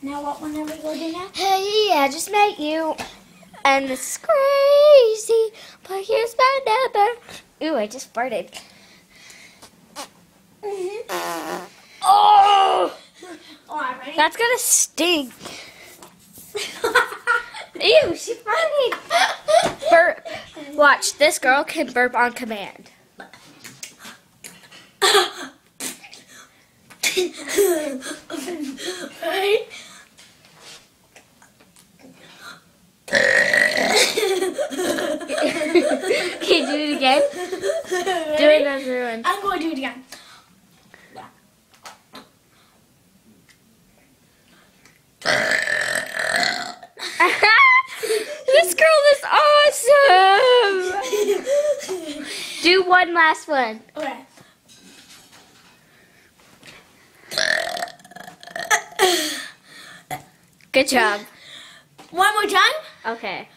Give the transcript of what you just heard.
Now what one are we going to do now? Hey, I just met you. And it's crazy. But here's my number. Ooh, I just farted. Oh! Alright, ready? That's gonna stink. Ew, she farted. Burp. Watch, this girl can burp on command. Right? Can you do it again? Do another one. I'm going to do it again. This girl is awesome. Do one last one. Okay. Good job. One more time? Okay.